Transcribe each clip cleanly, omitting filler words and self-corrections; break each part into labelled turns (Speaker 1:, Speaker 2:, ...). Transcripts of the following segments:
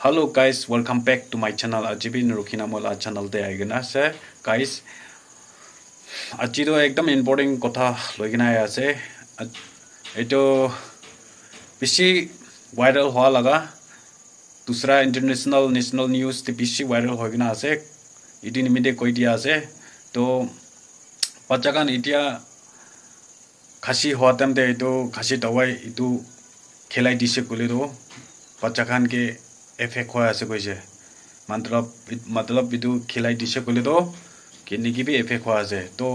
Speaker 1: Hello guys, welcome back to my channel. Ajibi Nurukina Mola channel de aigena se guys. Ajido ekdam important kotha loigena ase. Eto bishi viral hoa laga. Dusra international national news te bishi viral hoigena ase. Idi nimide koi dia ase. To pachakan itia khasi hoa tamde eto khasi dawai itu khelai dise kule do pachakan ke effect होया से कोई से मतलब इधु खिलाई दिशे कोले तो किन्हीं की भी effect होया से तो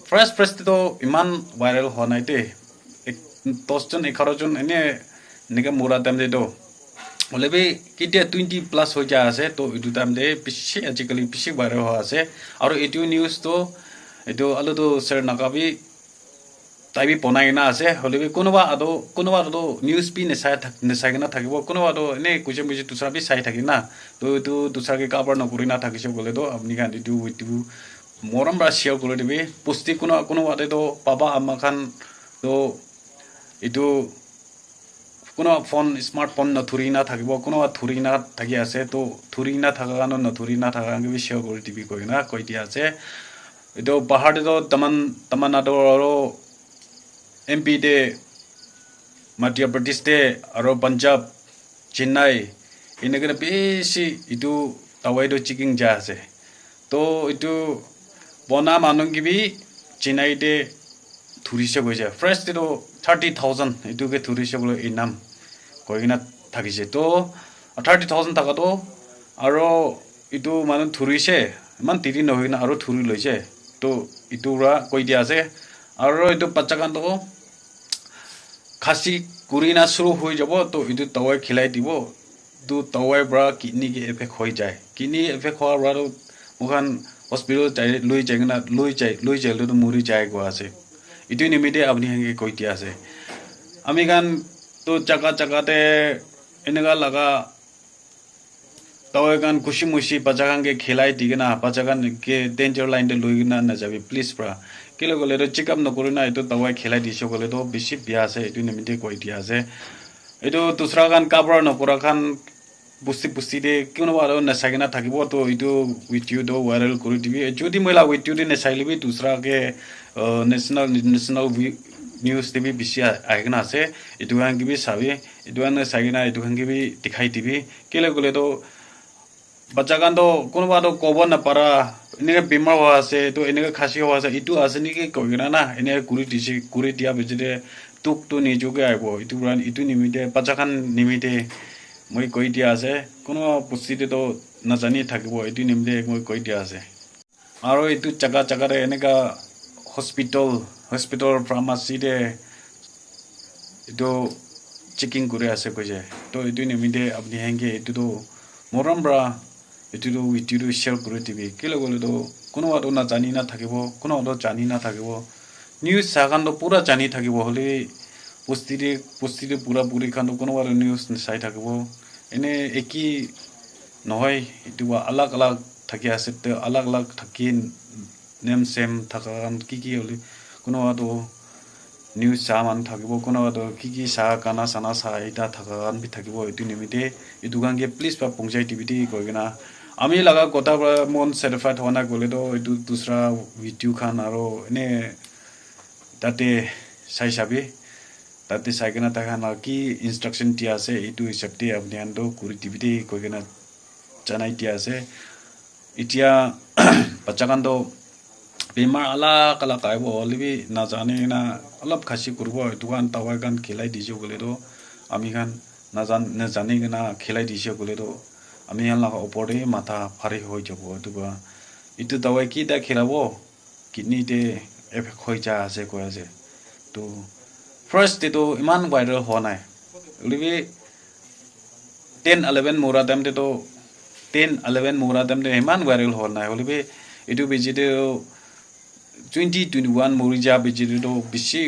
Speaker 1: first तो इमान viral होना इते एक 10 जन 11 जन इन्हें निके मुरा तम दे तो बोले भी कितने 20+ हो जाए से तो इधु तम दे पिछे आजकल पिछे viral होया से और इधु news तो इधु अलग तो सर नकाबी ताइबी बनाई ना आसे होले भी कोनोबा तो न्यूज़ भी नेसाय ना थाकिबो कोनोबा तो ने कुछ मुझे दूसरा भी साइ थाकि ना तो दूसरा के कवर न करि ना थाकिसे बोले तो अपनी गान दिदु वितु मोरम बा शेयर करे दिबे पुष्टि कोनोबा तो पापा अम्मा खान तो इतु कोनो फोन स्मार्टफोन न थुरी ना थाकिबो कोनोबा थुरी ना थाकि आसे तो थुरी ना थाकानो न थुरी ना थाकांगे भी शेयर करे दिबि कोइ ना कोइ दिया आसे इतो बाहर तो तमन्नाडु MP de Madhya Pradesh de aro Punjab Chennai inagara besi itu tawai do chiking jase to itu bona manung ki bi Chennai de thurise goja fresh de 30,000 itu ke thurise bolo inam koina thakise to 30,000 taka to aro itu manung thurise man tiri no hoina aro thuri loise to itu ra koi dia ase aro itu pachakan to खासी कुरीना शुरू हो जाबो तो इदु तवय खिलाई दिबो दु तवय ब्रा किडनी के इफेक्ट होई जाय किडनी इफेक्ट होआ ब्रा मुखान हॉस्पिटल जाय लुई जाय तो मुरी जाय गो आसे इदु निमिते अपनी हंगे कोइति आसे आमी गान तो चका ते इनगा लगा तवय गान खुशी मुशी पचागान के खिलाई दिगना पचागान के डेंजर लाइन दे लुइना न जाबी प्लीज ब्रा केले गोले तो चेकअप न करिना इतो दवाई खिलाई दिसो गोले तो बेसी बिया से इतो निमिते कोइ दिया से इतो दूसरा गान काबर न करा खान बुस्ती दे किनो बारो न सागिना थाकिबो तो इतो वीडियो दो वायरल करि दिबि जदि मैला वीडियो दे न साइलिबि दूसरा के नेशनल न्यूज़ देबि बेसी आइगना से इतो गान की भी साबि इतो गान सागिना इतो गान की भी दिखाई दिबि केले गोले तो बच्चा गान तो कोनो बात तो कोबो न पारा इने बीमार हुआ से तो इने खासी हुआ से इतु आसनी के कोइना ना इने कुरी दिया बेजदे तुक तो निजुगे आइबो इतु ब्रान इतु निमिते बच्चा गान निमिते মই কই দিয়া আছে কোনো পুষ্টিতে তো না জানি থাকিব এটি নিমিতে মই কই দিয়া আছে আৰু এটু চাকা এনেকা হসপিটাল ফার্মাসি দে এটো চেকিং করে আছে কইছে তো এটি নিমিতে আপনি হেঙ্গে এটু তো মরমব্রা এটু শেয়ার করে দিবি কেলে গলে তো কোনো আদো না জানি না থাকিব কোনো আদো জানি না থাকিব নিউজ সাগান তো পুরা জানি থাকিব হলে পুষ্টিতে পুরা পুরি খান তো কোনো আদো নিউজ চাই থাকিব এনে একি নহয় এটু আলাগ থাকি আছে তো আলাগ থাকি নেম সেম থাকান কি হলে কোনো আদো নিউজ সামান থাকিব কোনো আদো কি সা কানা সানা সা এটা থাকান বি থাকিব এটু নিমিতে এটু গাঙ্গে প্লিজ বা পৌঁছাই টিভিটি কইগনা আমি লাগা কথা মন স্যাটিসফাইড হনা গলে তো এটু দুসরা ভিডিও খান আরো এনে তাতে চাই চাবি তাতে চাইকেনা তাখান কি ইনস্ট্রাকশন দিয়া আছে এইটো হিচাপতে আপনি আনটো কৰি টিভিতে কইকেনা জানাই দিয়া আছে এতিয়া বাচ্চাকানটো বেমাৰ আলা কাইব হলিবি না জানে না অলপ খাসি করব দোকান তাওয়াই গান খেলাই দিছে গলে তো আমি গান না জানি না খেলাই দিছে গলে তো আমি আলা উপরে মাথা ফারি হই যাব দুবা ইটো দাওয়াই কি দা খেলাবো কিডনিতে এফেক্ট হই যা আছে কই আছে তো ফার্স্ট তো ইমান ভাইরাল হওয়া নাই লিবি 10-11 মোরা টাইমতে তো 10-11 মোরা টাইমতে ইমান ভাইরাল হওয়া নাই লিবি ইটো বেজিতে 2021 মরিজা বেজিতে তো বেশি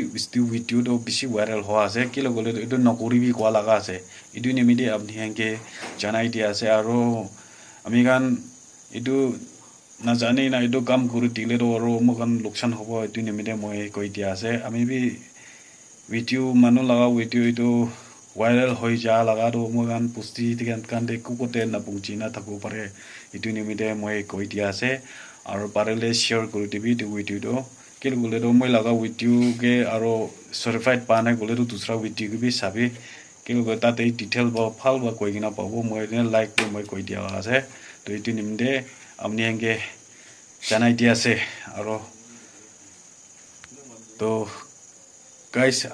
Speaker 1: ভিডিও তো বেশি ভাইরাল হওয়া আছে কি লগলে ইটো নকরিবি কোয়া লাগা আছে ইটো নিমিতে আপনি হেঙ্গে জানাই দিয়া আছে আৰু আমি গান ইটো না জানি না ইটো কাম কৰি দিলে তো আৰু মকান লোকসান হ'ব ইটো নিমিতে মই কৈ দিয়া আছে আমি বি ভিডিও মানুহ লাগা ভিডিও ইটো viral hoi ja laga do mogan pusti tigan kan de kukote na pungchi na thaku pare itu nimite moi koi dia ase aro parele share kori dibi tu video do kil gule do moi laga video ke aro certified pa na gule do dusra video ke bi sabi kil go ta te detail ba phal ba koi gina pa bo moi ne like to moi koi dia ase to itu nimde amni hange janai dia ase aro to guys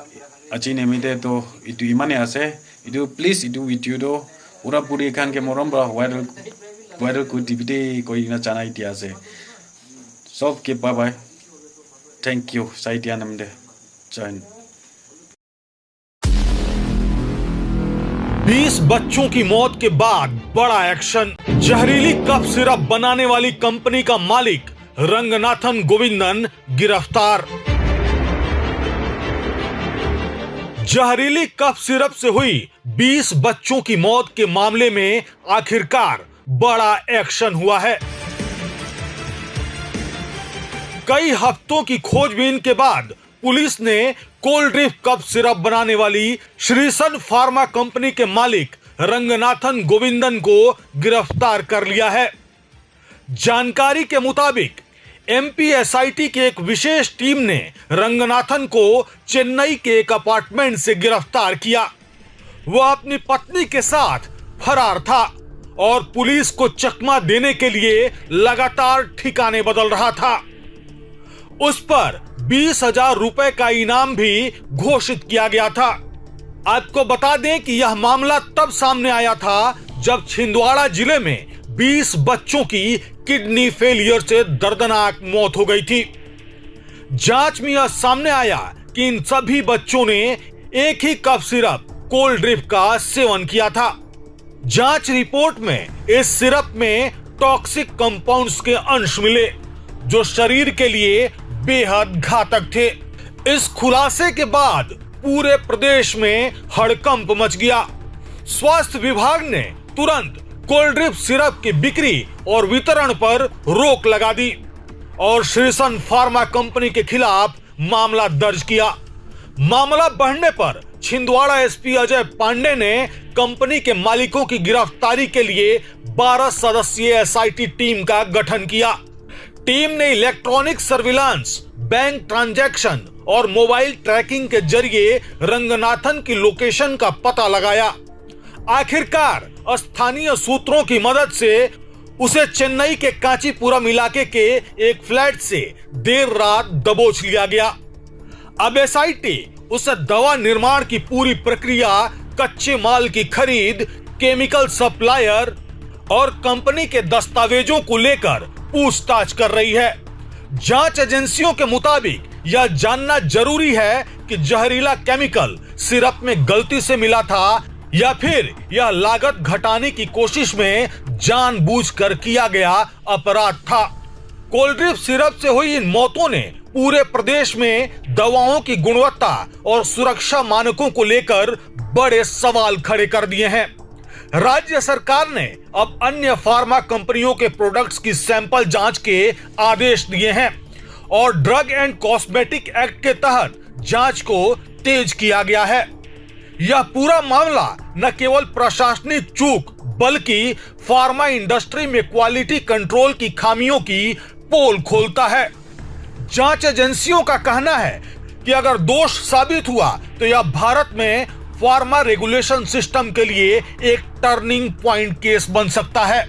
Speaker 1: achi nemite to itu imane ase itu please itu video do pura puri kan ke morom bra viral ku divide koi na janai dia ase sob ke bye bye thank you saidia namde join
Speaker 2: 20 बच्चों की मौत के बाद बड़ा action. जहरीली cough syrup बनाने वाली company का मालिक रंगनाथन गोविंदन गिरफ्तार। जहरीली कफ सिरप से हुई 20 बच्चों की मौत के मामले में आखिरकार बड़ा एक्शन हुआ है। कई हफ्तों की खोजबीन के बाद पुलिस ने कोल्ड ड्रिप कफ सिरप बनाने वाली श्रीसन फार्मा कंपनी के मालिक रंगनाथन गोविंदन को गिरफ्तार कर लिया है। जानकारी के मुताबिक एमपीएसआईटी की एक विशेष टीम ने रंगनाथन को चेन्नई के एक अपार्टमेंट से गिरफ्तार किया। वह अपनी पत्नी के साथ फरार था और पुलिस को चकमा देने के लिए लगातार ठिकाने बदल रहा था। उस पर 20,000 रुपए का इनाम भी घोषित किया गया था। आपको बता दें कि यह मामला तब सामने आया था जब छिंदवाड़ा जिले में 20 बच्चों की किडनी फेलियर से दर्दनाक मौत हो गई थी। जांच में यह सामने आया कि इन सभी बच्चों ने एक ही कफ सिरप कोल्ड ड्रिप का सेवन किया था। जांच रिपोर्ट में इस सिरप में टॉक्सिक कंपाउंड्स के अंश मिले जो शरीर के लिए बेहद घातक थे। इस खुलासे के बाद पूरे प्रदेश में हड़कंप मच गया। स्वास्थ्य विभाग ने तुरंत कोल्ड ड्रिप सिरप की बिक्री और वितरण पर रोक लगा दी और श्रीसन फार्मा कंपनी के खिलाफ मामला दर्ज किया। मामला बढ़ने पर छिंदवाड़ा एसपी अजय पांडे ने कंपनी के मालिकों की गिरफ्तारी के लिए 12 सदस्यीय एसआईटी टीम का गठन किया। टीम ने इलेक्ट्रॉनिक सर्विलांस, बैंक ट्रांजैक्शन और मोबाइल ट्रैकिंग के जरिए रंगनाथन की लोकेशन का पता लगाया। आखिरकार स्थानीय सूत्रों की मदद से उसे चेन्नई के कांचीपुरम इलाके के एक फ्लैट से देर रात दबोच लिया गया। अब एसआईटी उसे दवा निर्माण की पूरी प्रक्रिया, कच्चे माल की खरीद, केमिकल सप्लायर और कंपनी के दस्तावेजों को लेकर पूछताछ कर रही है। जांच एजेंसियों के मुताबिक यह जानना जरूरी है कि जहरीला केमिकल सिरप में गलती से मिला था या फिर यह लागत घटाने की कोशिश में जानबूझकर किया गया अपराध था। कोल्ड ड्रिप सिरप से हुई इन मौतों ने पूरे प्रदेश में दवाओं की गुणवत्ता और सुरक्षा मानकों को लेकर बड़े सवाल खड़े कर दिए हैं। राज्य सरकार ने अब अन्य फार्मा कंपनियों के प्रोडक्ट्स की सैंपल जांच के आदेश दिए हैं और ड्रग एंड कॉस्मेटिक एक्ट के तहत जांच को तेज किया गया है। यह पूरा मामला न केवल प्रशासनिक चूक बल्कि फार्मा इंडस्ट्री में क्वालिटी कंट्रोल की खामियों की पोल खोलता है। जांच एजेंसियों का कहना है कि अगर दोष साबित हुआ तो यह भारत में फार्मा रेगुलेशन सिस्टम के लिए एक टर्निंग पॉइंट केस बन सकता है।